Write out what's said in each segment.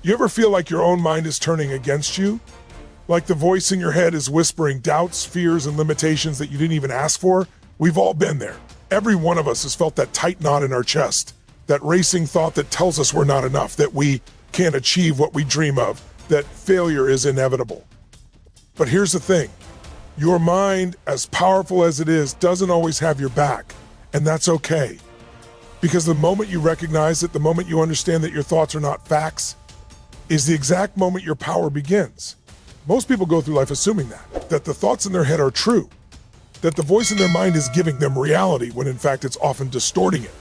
You ever feel like your own mind is turning against you? Like the voice in your head is whispering doubts, fears, and limitations that you didn't even ask for? We've all been there. Every one of us has felt that tight knot in our chest, that racing thought that tells us we're not enough, that we can't achieve what we dream of, that failure is inevitable. But here's the thing. Your mind, as powerful as it is, doesn't always have your back, and that's okay. Because the moment you recognize it, the moment you understand that your thoughts are not facts, is the exact moment your power begins. Most people go through life assuming that the thoughts in their head are true, that the voice in their mind is giving them reality when in fact it's often distorting it.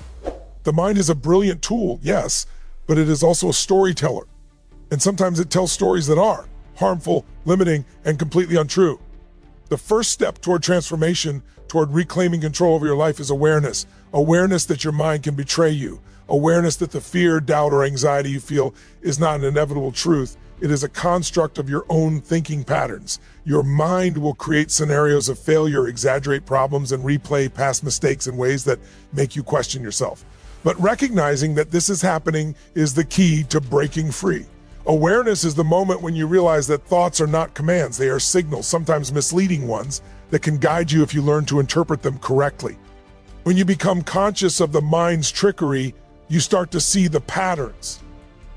The mind is a brilliant tool, yes, but it is also a storyteller. And sometimes it tells stories that are harmful, limiting, and completely untrue. The first step toward transformation, toward reclaiming control over your life is awareness. Awareness that your mind can betray you. Awareness that the fear, doubt, or anxiety you feel is not an inevitable truth. It is a construct of your own thinking patterns. Your mind will create scenarios of failure, exaggerate problems, and replay past mistakes in ways that make you question yourself. But recognizing that this is happening is the key to breaking free. Awareness is the moment when you realize that thoughts are not commands. They are signals, sometimes misleading ones, that can guide you if you learn to interpret them correctly. When you become conscious of the mind's trickery, you start to see the patterns.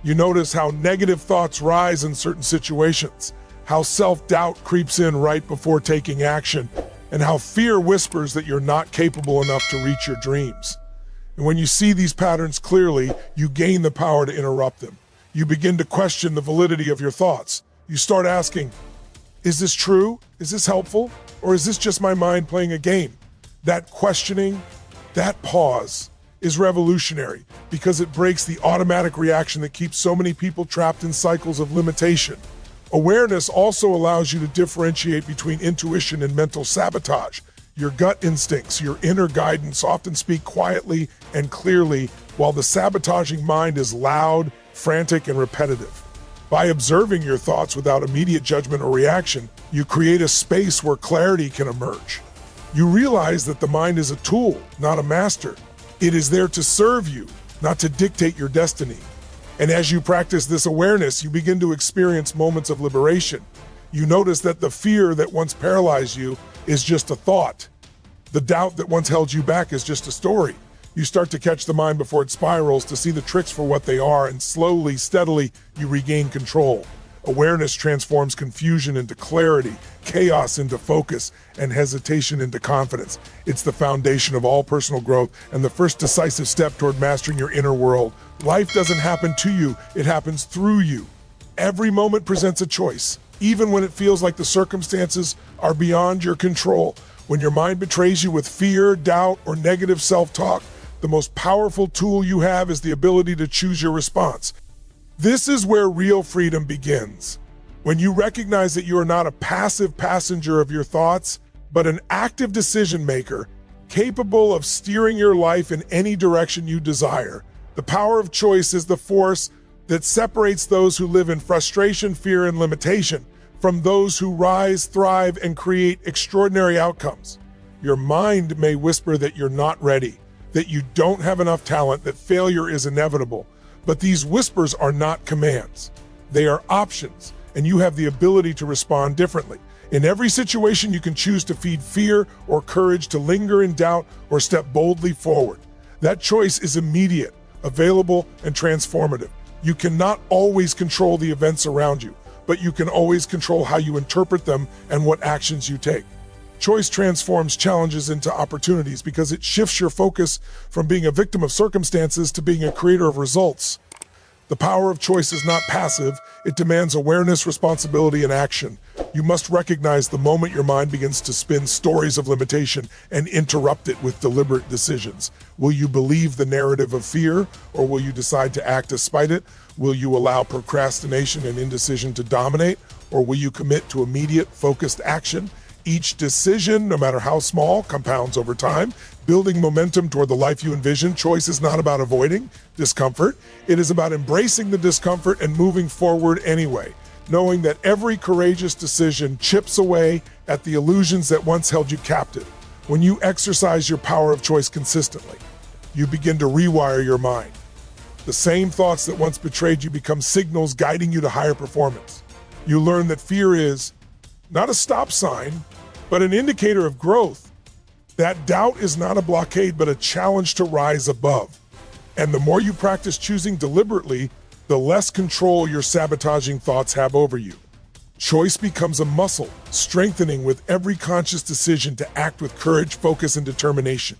You notice how negative thoughts rise in certain situations, how self-doubt creeps in right before taking action, and how fear whispers that you're not capable enough to reach your dreams. And when you see these patterns clearly, you gain the power to interrupt them. You begin to question the validity of your thoughts. You start asking, is this true? Is this helpful? Or is this just my mind playing a game? That questioning, that pause, is revolutionary because it breaks the automatic reaction that keeps so many people trapped in cycles of limitation. Awareness also allows you to differentiate between intuition and mental sabotage. Your gut instincts, your inner guidance often speak quietly and clearly, while the sabotaging mind is loud, frantic, and repetitive. By observing your thoughts without immediate judgment or reaction, you create a space where clarity can emerge. You realize that the mind is a tool, not a master. It is there to serve you, not to dictate your destiny. And as you practice this awareness, you begin to experience moments of liberation. You notice that the fear that once paralyzed you is just a thought. The doubt that once held you back is just a story. You start to catch the mind before it spirals, to see the tricks for what they are, and slowly, steadily, you regain control. Awareness transforms confusion into clarity, chaos into focus, and hesitation into confidence. It's the foundation of all personal growth and the first decisive step toward mastering your inner world. Life doesn't happen to you, it happens through you. Every moment presents a choice, even when it feels like the circumstances are beyond your control. When your mind betrays you with fear, doubt, or negative self-talk, the most powerful tool you have is the ability to choose your response. This is where real freedom begins. When you recognize that you are not a passive passenger of your thoughts, but an active decision maker, capable of steering your life in any direction you desire. The power of choice is the force that separates those who live in frustration, fear, and limitation from those who rise, thrive, and create extraordinary outcomes. Your mind may whisper that you're not ready, that you don't have enough talent, that failure is inevitable. But these whispers are not commands. They are options, and you have the ability to respond differently. In every situation, you can choose to feed fear or courage, to linger in doubt, or step boldly forward. That choice is immediate, available, and transformative. You cannot always control the events around you, but you can always control how you interpret them and what actions you take. Choice transforms challenges into opportunities because it shifts your focus from being a victim of circumstances to being a creator of results. The power of choice is not passive. It demands awareness, responsibility, and action. You must recognize the moment your mind begins to spin stories of limitation and interrupt it with deliberate decisions. Will you believe the narrative of fear, or will you decide to act despite it? Will you allow procrastination and indecision to dominate, or will you commit to immediate, focused action? Each decision, no matter how small, compounds over time, building momentum toward the life you envision. Choice is not about avoiding discomfort. It is about embracing the discomfort and moving forward anyway, knowing that every courageous decision chips away at the illusions that once held you captive. When you exercise your power of choice consistently, you begin to rewire your mind. The same thoughts that once betrayed you become signals guiding you to higher performance. You learn that fear is not a stop sign, but an indicator of growth. That doubt is not a blockade, but a challenge to rise above. And the more you practice choosing deliberately, the less control your sabotaging thoughts have over you. Choice becomes a muscle, strengthening with every conscious decision to act with courage, focus, and determination.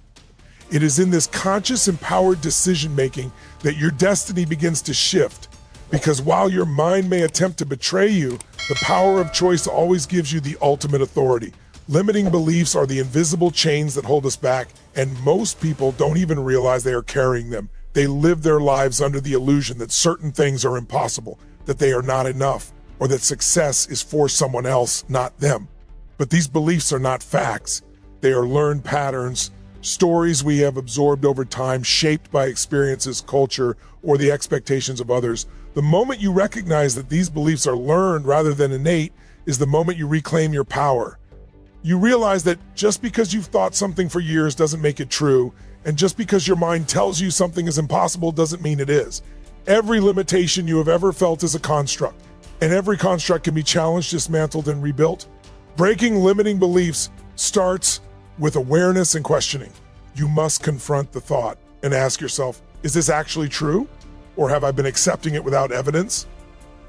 It is in this conscious, empowered decision-making that your destiny begins to shift. Because while your mind may attempt to betray you, the power of choice always gives you the ultimate authority. Limiting beliefs are the invisible chains that hold us back, and most people don't even realize they are carrying them. They live their lives under the illusion that certain things are impossible, that they are not enough, or that success is for someone else, not them. But these beliefs are not facts. They are learned patterns, stories we have absorbed over time, shaped by experiences, culture, or the expectations of others. The moment you recognize that these beliefs are learned rather than innate is the moment you reclaim your power. You realize that just because you've thought something for years doesn't make it true, and just because your mind tells you something is impossible doesn't mean it is. Every limitation you have ever felt is a construct, and every construct can be challenged, dismantled, and rebuilt. Breaking limiting beliefs starts with awareness and questioning. You must confront the thought and ask yourself, is this actually true? Or have I been accepting it without evidence?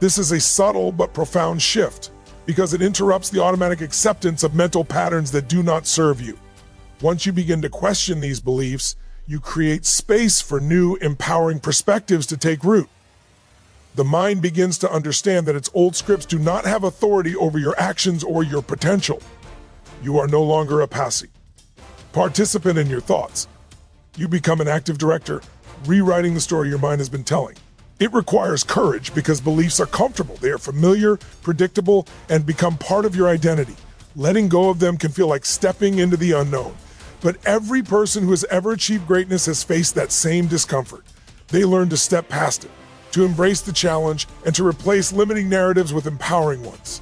This is a subtle but profound shift because it interrupts the automatic acceptance of mental patterns that do not serve you. Once you begin to question these beliefs, you create space for new, empowering perspectives to take root. The mind begins to understand that its old scripts do not have authority over your actions or your potential. You are no longer a passive participant in your thoughts. You become an active director, rewriting the story your mind has been telling. It requires courage because beliefs are comfortable. They are familiar, predictable, and become part of your identity. Letting go of them can feel like stepping into the unknown. But every person who has ever achieved greatness has faced that same discomfort. They learn to step past it, to embrace the challenge, and to replace limiting narratives with empowering ones.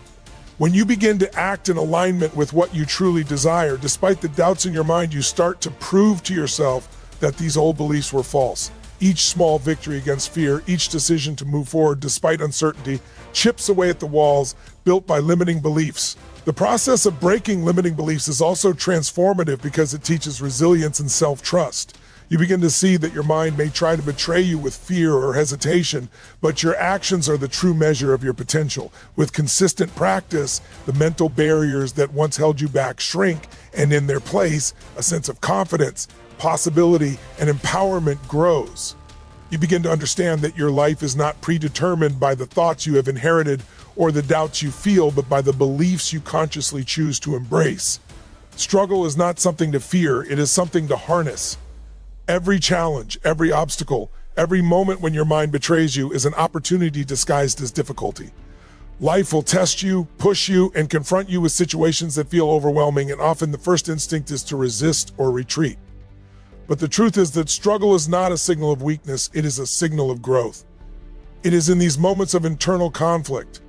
When you begin to act in alignment with what you truly desire, despite the doubts in your mind, you start to prove to yourself that these old beliefs were false. Each small victory against fear, each decision to move forward despite uncertainty, chips away at the walls built by limiting beliefs. The process of breaking limiting beliefs is also transformative because it teaches resilience and self-trust. You begin to see that your mind may try to betray you with fear or hesitation, but your actions are the true measure of your potential. With consistent practice, the mental barriers that once held you back shrink, and in their place, a sense of confidence, possibility, and empowerment grows. You begin to understand that your life is not predetermined by the thoughts you have inherited or the doubts you feel, but by the beliefs you consciously choose to embrace. Struggle is not something to fear, it is something to harness. Every challenge, every obstacle, every moment when your mind betrays you is an opportunity disguised as difficulty. Life will test you, push you, and confront you with situations that feel overwhelming, and often the first instinct is to resist or retreat. But the truth is that struggle is not a signal of weakness, it is a signal of growth. It is in these moments of internal conflict,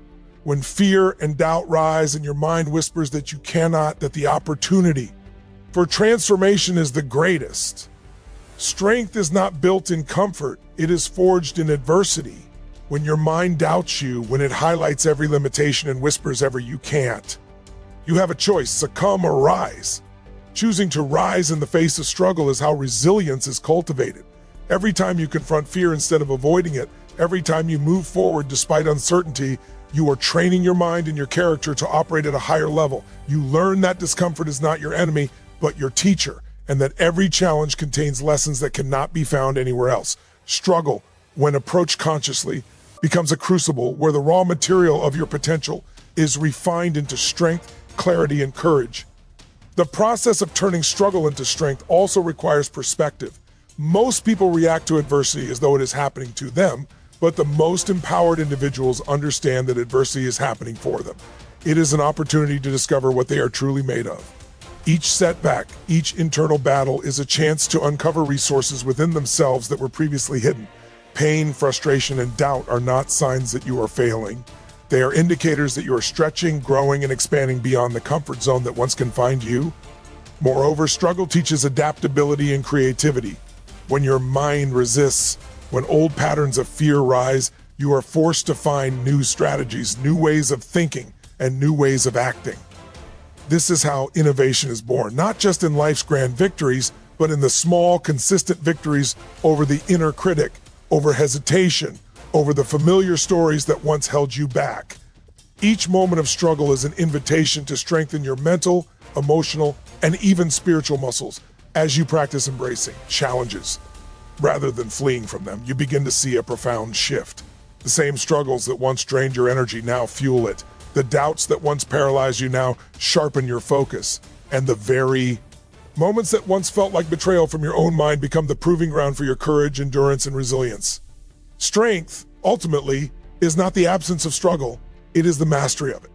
when fear and doubt rise and your mind whispers that you cannot, that the opportunity for transformation is the greatest. Strength is not built in comfort, it is forged in adversity. When your mind doubts you, when it highlights every limitation and whispers every you can't, you have a choice, succumb or rise. Choosing to rise in the face of struggle is how resilience is cultivated. Every time you confront fear instead of avoiding it, every time you move forward despite uncertainty, you are training your mind and your character to operate at a higher level. You learn that discomfort is not your enemy, but your teacher, and that every challenge contains lessons that cannot be found anywhere else. Struggle, when approached consciously, becomes a crucible where the raw material of your potential is refined into strength, clarity, and courage. The process of turning struggle into strength also requires perspective. Most people react to adversity as though it is happening to them, but the most empowered individuals understand that adversity is happening for them. It is an opportunity to discover what they are truly made of. Each setback, each internal battle is a chance to uncover resources within themselves that were previously hidden. Pain, frustration, and doubt are not signs that you are failing. They are indicators that you are stretching, growing, and expanding beyond the comfort zone that once confined you. Moreover, struggle teaches adaptability and creativity. When your mind resists, When old patterns of fear rise, you are forced to find new strategies, new ways of thinking, and new ways of acting. This is how innovation is born, not just in life's grand victories, but in the small, consistent victories over the inner critic, over hesitation, over the familiar stories that once held you back. Each moment of struggle is an invitation to strengthen your mental, emotional, and even spiritual muscles. As you practice embracing challenges rather than fleeing from them, you begin to see a profound shift. The same struggles that once drained your energy now fuel it. The doubts that once paralyzed you now sharpen your focus. And the very moments that once felt like betrayal from your own mind become the proving ground for your courage, endurance, and resilience. Strength, ultimately, is not the absence of struggle, it is the mastery of it.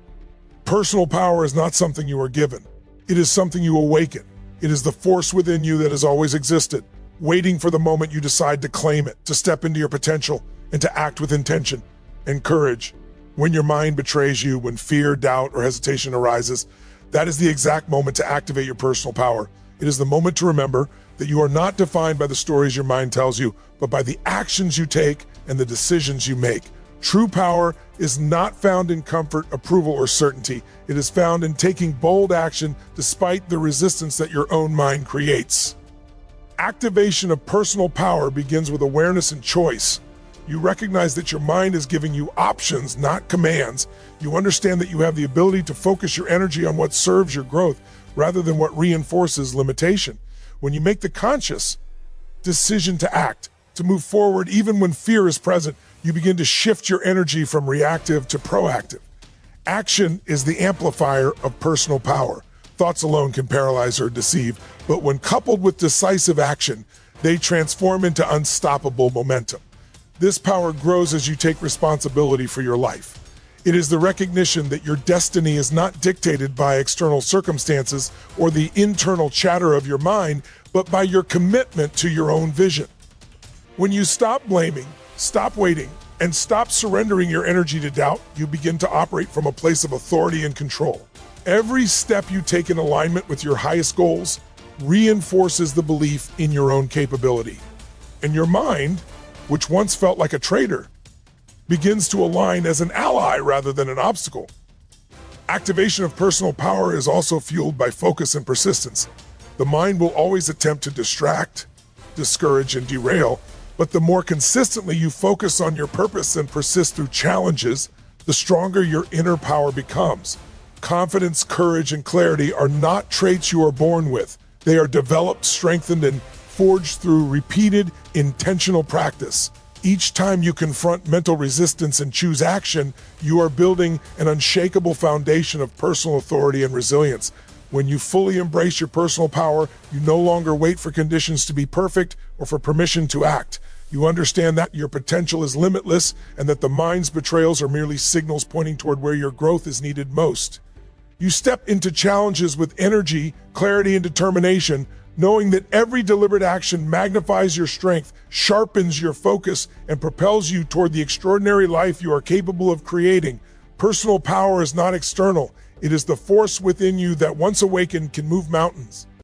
Personal power is not something you are given. It is something you awaken. It is the force within you that has always existed, waiting for the moment you decide to claim it, to step into your potential, and to act with intention and courage. When your mind betrays you, when fear, doubt, or hesitation arises, that is the exact moment to activate your personal power. It is the moment to remember that you are not defined by the stories your mind tells you, but by the actions you take and the decisions you make. True power is not found in comfort, approval, or certainty. It is found in taking bold action despite the resistance that your own mind creates. Activation of personal power begins with awareness and choice. You recognize that your mind is giving you options, not commands. You understand that you have the ability to focus your energy on what serves your growth rather than what reinforces limitation. When you make the conscious decision to act, to move forward even when fear is present, you begin to shift your energy from reactive to proactive. Action is the amplifier of personal power. Thoughts alone can paralyze or deceive, but when coupled with decisive action, they transform into unstoppable momentum. This power grows as you take responsibility for your life. It is the recognition that your destiny is not dictated by external circumstances or the internal chatter of your mind, but by your commitment to your own vision. When you stop blaming, stop waiting, and stop surrendering your energy to doubt, you begin to operate from a place of authority and control. Every step you take in alignment with your highest goals reinforces the belief in your own capability. And your mind, which once felt like a traitor, begins to align as an ally rather than an obstacle. Activation of personal power is also fueled by focus and persistence. The mind will always attempt to distract, discourage, and derail, but the more consistently you focus on your purpose and persist through challenges, the stronger your inner power becomes. Confidence, courage, and clarity are not traits you are born with. They are developed, strengthened, and forged through repeated, intentional practice. Each time you confront mental resistance and choose action, you are building an unshakable foundation of personal authority and resilience. When you fully embrace your personal power, you no longer wait for conditions to be perfect or for permission to act. You understand that your potential is limitless and that the mind's betrayals are merely signals pointing toward where your growth is needed most. You step into challenges with energy, clarity, and determination, knowing that every deliberate action magnifies your strength, sharpens your focus, and propels you toward the extraordinary life you are capable of creating. Personal power is not external. It is the force within you that, once awakened, can move mountains.